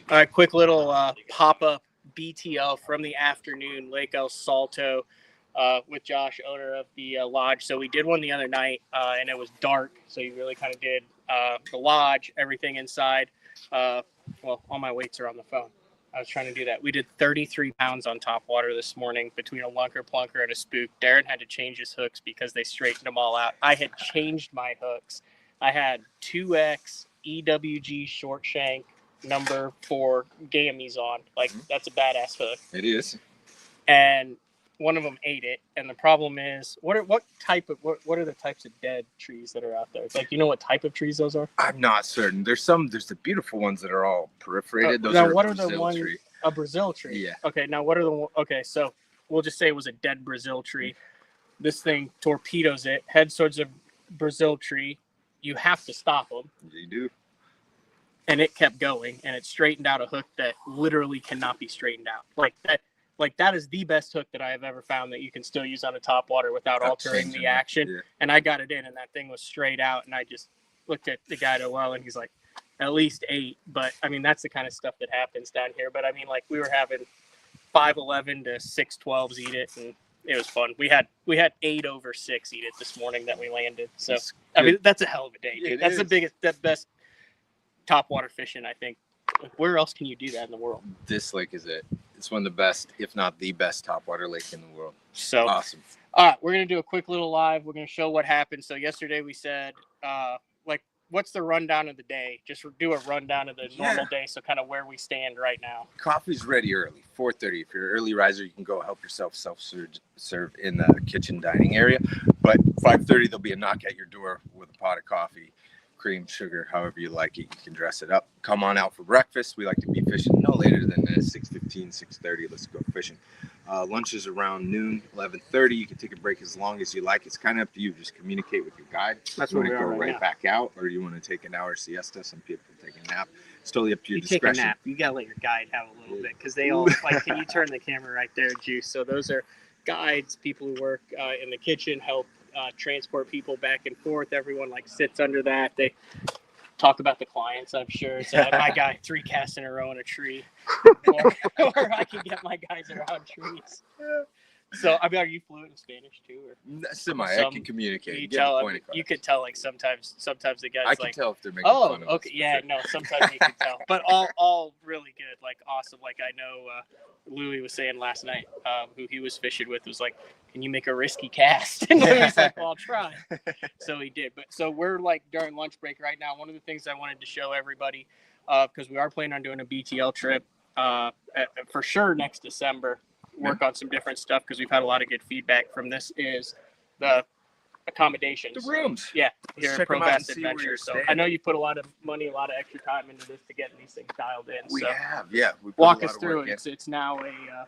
All right, quick little pop-up BTL from the afternoon, Lake El Salto, with Josh, owner of the lodge. So we did one the other night, and it was dark, so you really kind of did the lodge, everything inside. Well, all my weights are on the phone. I was trying to do that. We did 33 pounds on top water this morning between a lunker, plunker, and a spook. Darren had to change his hooks because they straightened them all out. I had changed my hooks. I had 2X EWG short shank number 4 gammies on. Like, that's a badass hook. It is. And one of them ate it. And the problem is, what are the types of dead trees that are out there? It's like, you know what type of trees those are? I'm not certain. There's the beautiful ones that are all perforated. Those now, are what are the ones? A Brazil tree. Yeah. Okay. Now, what are the? Okay, so we'll just say it was a dead Brazil tree. This thing torpedoes it, heads towards a Brazil tree. You have to stop them. You do. And it kept going, and it straightened out a hook that literally cannot be straightened out. Like that is the best hook that I have ever found that you can still use on a top water without altering the action. Yeah. And I got it in, and that thing was straight out. And I just looked at the guy to well, and he's like, at least 8. But I mean, that's the kind of stuff that happens down here. But I mean, like, we were having 5.11 to 6.12s eat it, and it was fun. We had 8 over 6 eat it this morning that we landed. So I mean, that's a hell of a day. Dude. That's the best top water fishing, I think. Where else can you do that in the world? This lake is it. It's one of the best, if not the best, topwater lake in the world. So awesome. All right, we're gonna do a quick little live. We're gonna show what happened. So yesterday we said, what's the rundown of the day? Just do a rundown of the normal day. So kind of where we stand right now. Coffee's ready early, 4:30. If you're an early riser, you can go help yourself self-serve in the kitchen dining area. But 5:30, there'll be a knock at your door with a pot of coffee. Cream, sugar, however you like it. You can dress it up. Come on out for breakfast. We like to be fishing no later than 6:15, 6:30. Let's go fishing. Lunch is around noon, 11:30. You can take a break as long as you like. It's kind of up to you. Just communicate with your guide. That's you what want to go right now. Back out, or you want to take an hour siesta. Some people take a nap. It's totally up to your discretion. Take a nap. You gotta let your guide have a little bit because they all like. Can you turn the camera right there, Juice? So those are guides, people who work in the kitchen, help transport people back and forth. Everyone like sits under that. They talk about the clients, I'm sure. So my guy 3 casts in a row in a tree, or I can get my guys around trees. So I mean, are you fluent in Spanish too, or semi? I can communicate. You could tell like sometimes the guys. I can tell if they're making fun of us. Okay, yeah, no, sometimes you can tell, but all really good, like awesome. Like I know Louis was saying last night, who he was fishing with, was like, "Can you make a risky cast?" And Louis like, "Well, I'll try." So he did. But so we're like during lunch break right now. One of the things I wanted to show everybody, because we are planning on doing a BTL trip for sure next December. Work on some different stuff because we've had a lot of good feedback from this. Is the accommodations, the rooms? Yeah, here at Pro Bass Adventure. So I know you put a lot of money, a lot of extra time into this to get these things dialed in. We have, yeah. Walk us through it. It's now a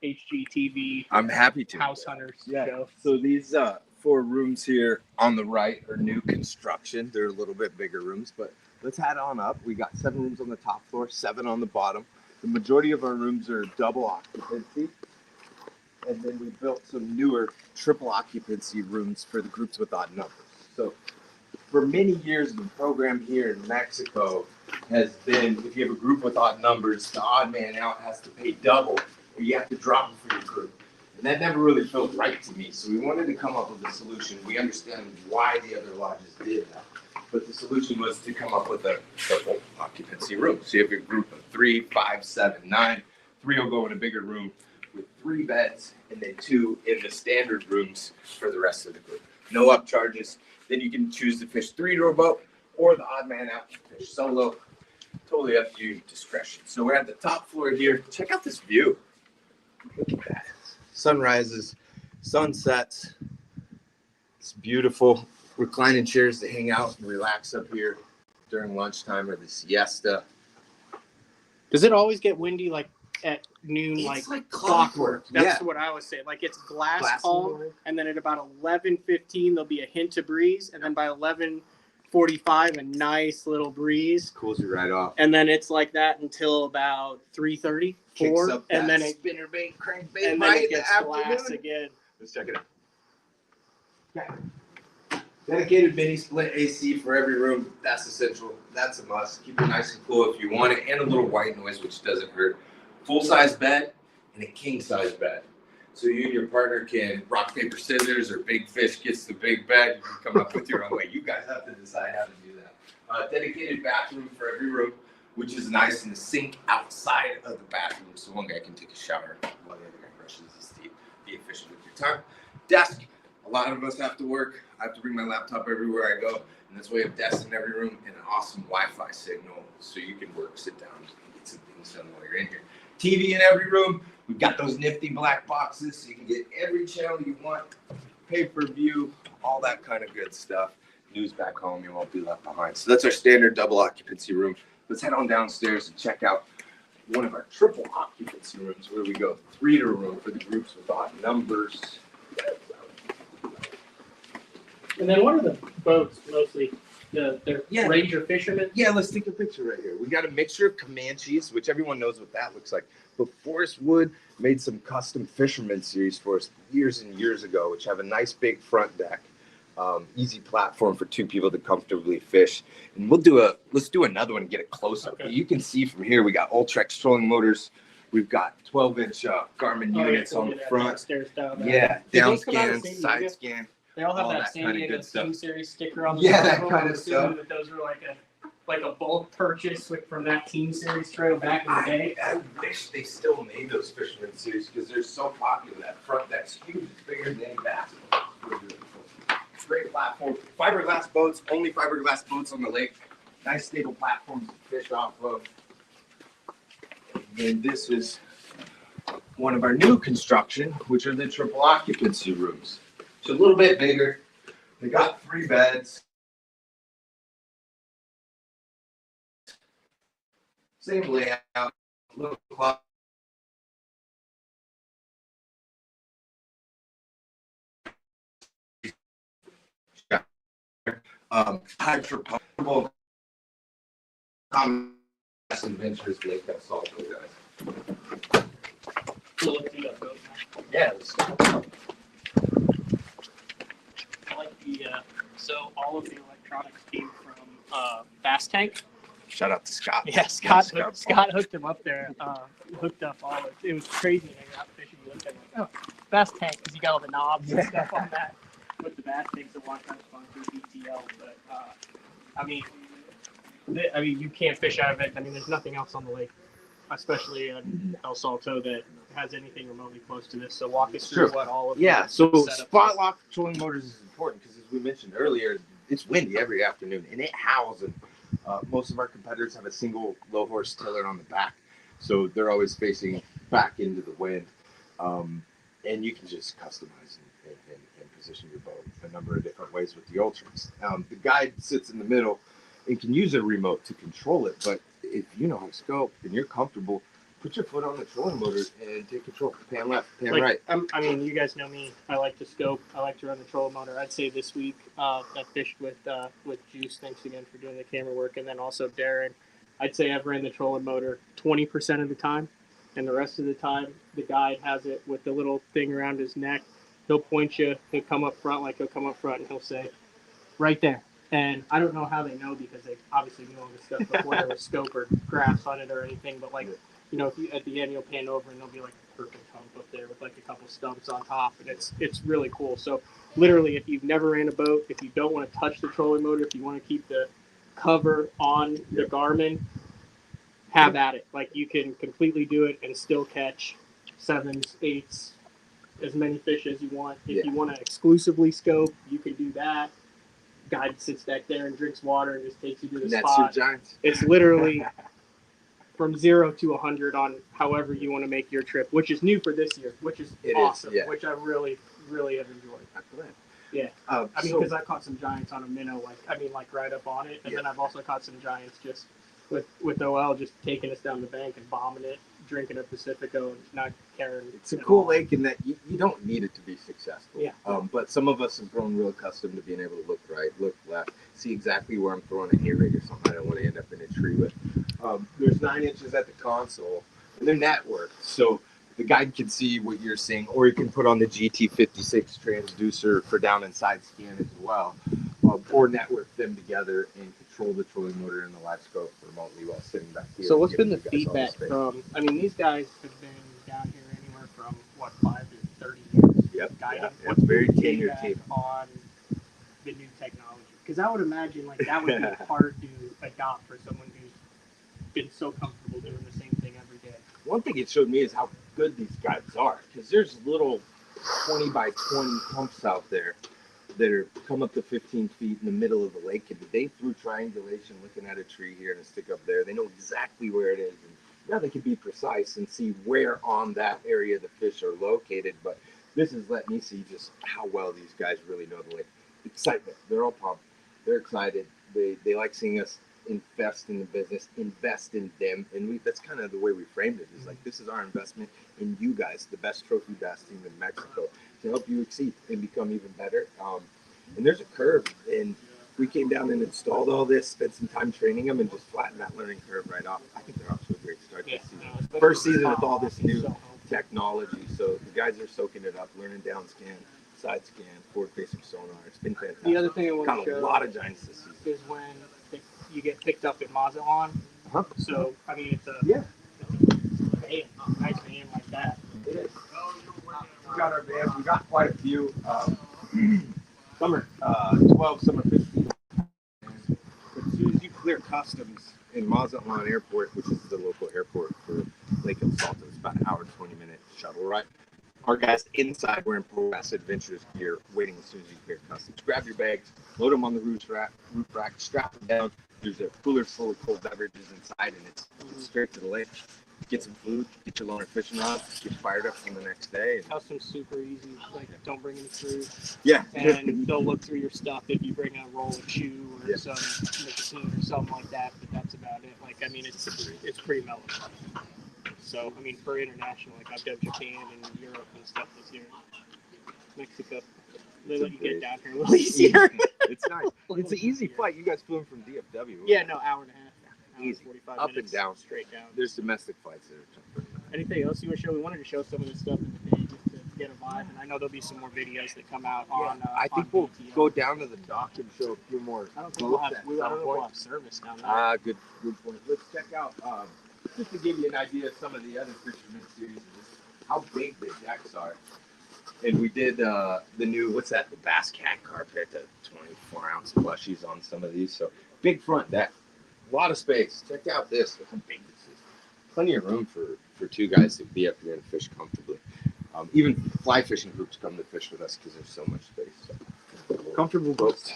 HGTV. I'm happy to. House Hunters show. So these 4 rooms here on the right are new construction. They're a little bit bigger rooms, but let's head on up. We got 7 rooms on the top floor, 7 on the bottom. The majority of our rooms are double occupancy. And then we built some newer triple occupancy rooms for the groups with odd numbers. So for many years, the program here in Mexico has been, if you have a group with odd numbers, the odd man out has to pay double, or you have to drop them for your group. And that never really felt right to me. So we wanted to come up with a solution. We understand why the other lodges did that. But the solution was to come up with a triple occupancy room. So you have a group of 3, 5, 7, 9. 3 will go in a bigger room with 3 beds, and then 2 in the standard rooms for the rest of the group. No upcharges. Then you can choose to fish 3-door boat, or the odd man out to fish solo. Totally up to your discretion. So we're at the top floor here. Check out this view. Look at that. Sunrises, sunsets. It's beautiful. Reclining chairs to hang out and relax up here during lunchtime or the siesta. Does it always get windy like at noon? It's like clockwork. That's what I was saying. Like it's glass calm, and then at about 11:15 there'll be a hint of breeze, and then by 11:45 a nice little breeze. Cools you right off. And then it's like that until about 3:30, 4, and then it spinnerbait, crankbait, and then it gets glass again. Let's check it out. Dedicated mini split AC for every room. That's essential. That's a must. Keep it nice and cool if you want it, and a little white noise, which doesn't hurt. Full-size bed and a king-size bed. So you and your partner can rock, paper, scissors, or big fish gets the big bed. You can come up with your own way. You guys have to decide how to do that. Dedicated bathroom for every room, which is nice, and the sink outside of the bathroom, so one guy can take a shower while the other guy brushes his teeth. Be efficient with your time. Desk. A lot of us have to work. I have to bring my laptop everywhere I go, and that's why we have desks in every room and an awesome Wi-Fi signal, so you can work, sit down, and get some things done while you're in here. TV in every room. We've got those nifty black boxes, so you can get every channel you want, pay-per-view, all that kind of good stuff. News back home, you won't be left behind. So that's our standard double occupancy room. Let's head on downstairs and check out one of our triple occupancy rooms, where we go 3 to a room for the groups with odd numbers. And then what are the boats mostly? They're Ranger fishermen? Yeah, let's take a picture right here. We got a mixture of Comanches, which everyone knows what that looks like. But Forrest Wood made some custom fisherman series for us years and years ago, which have a nice big front deck, easy platform for 2 people to comfortably fish. And let's do another one and get a close up. Okay. You can see from here we got Ultrex trolling motors. We've got 12-inch Garmin units on the front. Down scan, side scan. They all have that San Diego Team Series sticker on the that kind of stuff. That those were like a bulk purchase from that Team Series trail back in the day. I wish they still made those fisherman series because they're so popular. That front deck's huge, it's bigger than any basketball. Great platform. Fiberglass boats, only fiberglass boats on the lake. Nice stable platforms to fish off of. And this is one of our new construction, which are the triple occupancy rooms. It's a little bit bigger. They got 3 beds. Same layout, little closet. Hydroponic adventures Lake Salto, guys. Yeah, let's go. So all of the electronics came from Fast Tank. Shout out to Scott. Yeah, Scott hooked him up there. Hooked up all of it. It was crazy. When I got fishing, you looked at it like, oh, Fast Tank, because you got all the knobs and stuff on that. With the Bass Tanks that watch that sponsor BTL, but I mean, you can't fish out of it. I mean, there's nothing else on the lake, especially in El Salto, that has anything remotely close to this. So walk us through what all of so spot lock trolling motors is important because, as we mentioned earlier, it's windy every afternoon and it howls. And most of our competitors have a single low horse tiller on the back, so they're always facing back into the wind. And you can just customize and position your boat a number of different ways with the Ultras. The guide sits in the middle and can use a remote to control it, but if you know how to scope and you're comfortable, put your foot on the trolling motor and take control. Pan left, pan right. I mean, you guys know me. I like to scope. I like to run the trolling motor. I'd say this week I fished with Juice. Thanks again for doing the camera work, and then also Darren. I'd say I've ran the trolling motor 20% of the time, and the rest of the time the guide has it with the little thing around his neck. He'll point you. He'll come up front, and he'll say, right there. And I don't know how they know because they obviously knew all this stuff before there was scope or graphs on it or anything. But if you, at the end you'll pan over and there'll be like a perfect hump up there with like a couple stumps on top, and it's really cool. So literally, if you've never ran a boat, if you don't want to touch the trolling motor, if you want to keep the cover on the Garmin, have at it. Like, you can completely do it and still catch 7s, 8s, as many fish as you want. If you want to exclusively scope, you can do that. Guide sits back there and drinks water and just takes you to the spot. That's your giants. It's literally from 0 to 100 on however you want to make your trip, which is new for this year, which is awesome, which I really, really have enjoyed. Yeah. Because I caught some giants on a minnow, like right up on it, and then I've also caught some giants just with OL just taking us down the bank and bombing it, drinking a Pacifico and not caring. It's a cool lake in that you don't need it to be successful. Yeah. But some of us have grown real accustomed to being able to look right, look left, see exactly where I'm throwing a hair rig or something I don't want to end up in a tree with. There's 9 inches at the console, and they're networked, so the guide can see what you're seeing, or you can put on the GT56 transducer for down and side scan as well. or network them together and control the trolling motor and the live scope remotely while sitting back here. So what's been the feedback from? I mean, these guys have been down here anywhere from what 5 to 30 years. Yep. Guiding. Yeah, What's very been the tenured feedback team on the new technology? Because I would imagine like that would be hard to adopt for someone who's been so comfortable doing the same thing every day. One thing it showed me is how good these guys are, because there's little 20 by 20 pumps out there that are come up to 15 feet in the middle of the lake. And they through triangulation, looking at a tree here and a stick up there, they know exactly where it is. And yeah, they can be precise and see where on that area the fish are located. But this is letting me see just how well these guys really know the lake. Excitement. They're all pumped. They're excited. They like seeing us invest in the business, invest in them, and that's kind of the way we framed it. Is like, this is our investment in you guys, the best trophy bass team in Mexico, to help you exceed and become even better. And there's a curve, and we came down and installed all this, spent some time training them, and just flattened that learning curve right off. I think they're off to a great start this season. First season with all this new technology, so the guys are soaking it up, learning down scan, side scan, forward facing sonar. It's been fantastic. The other thing I want Got to show a lot of giants this season is when you get picked up at Mazatlan. So I mean, it's a nice van like that. It is. We got our vans. We got quite a few. Some are 12, some are 15. But as soon as you clear customs in Mazatlan Airport, which is the local airport for Lake El Salto, it's about an hour and 20-minute shuttle ride. Our guys inside wearing Pro Bass Adventures gear, waiting as soon as you clear customs. Grab your bags, load them on the roof rack, strap them down. There's a cooler full of cold beverages inside, and it's straight to the lake. Get some food, get your loaner fishing rod, get fired up for the next day. Customs super easy. Like, don't bring any food. Yeah. And they'll look through your stuff if you bring a roll of chew or some nicotine or something like that. But that's about it. Like, I mean, it's pretty mellow. So, I mean, for international, like I've done Japan and Europe and stuff this year. Mexico, they let you get down here a little easier. It's nice. It's an easy flight. You guys flew in from DFW. Yeah, no, hour and a half. Easy. 45 up minutes, and down. Straight down. There's domestic flights that are Anything else you want to show? We wanted to show some of the stuff in the day just to get a vibe. And I know there'll be some more videos that come out on. I think we'll go down to the dock and show a few more. I don't think we'll have service down there. Good point. Let's check out, just to give you an idea of some of the other fisherman series, how big the decks are. And we did the new, the Bass Cat carpet, the 24-ounce plushies on some of these. So big front deck, a lot of space. Check out this. Look how big this is. Plenty of room for two guys to be up here and fish comfortably. Even fly fishing groups come to fish with us because there's so much space. So comfortable boats.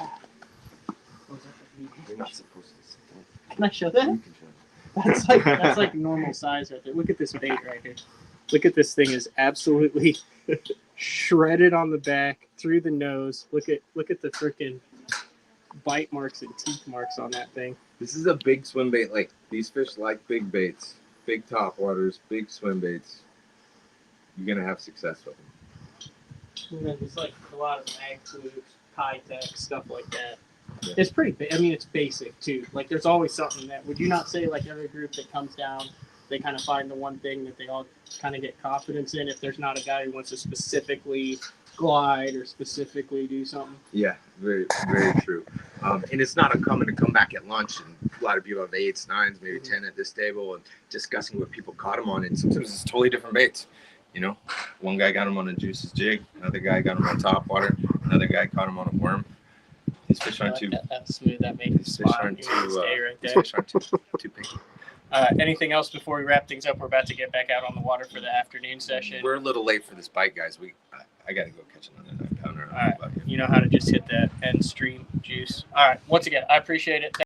You're not supposed to sit down. Can I show that? You can show That's like normal size right there. Look at this bait right here. Look at this thing is absolutely shredded on the back, through the nose. Look at the freaking bite marks and teeth marks on that thing. This is a big swim bait lake. These fish like big baits, big top waters, big swim baits. You're gonna have success with them. And then there's like a lot of mag flukes, high-tech, stuff like that. Yeah. It's pretty, I mean, it's basic too. Like there's always something that, would you not say like every group that comes down, they kind of find the one thing that they all kind of get confidence in if there's not a guy who wants to specifically glide or specifically do something? Yeah, very, very true. And it's not uncommon to come back at lunch and a lot of people have 8s, 9s, maybe 10 at this table and discussing what people caught them on. And sometimes it's totally different baits. You know, one guy got him on a Juice's jig, another guy got him on top water, another guy caught him on a worm. These fish aren't too smooth. That makes fish aren't too picky. Anything else before we wrap things up? We're about to get back out on the water for the afternoon session. We're a little late for this bite, guys. I gotta go catch another 9-pounder. All right, you know how to just hit that end stream juice. All right, once again, I appreciate it.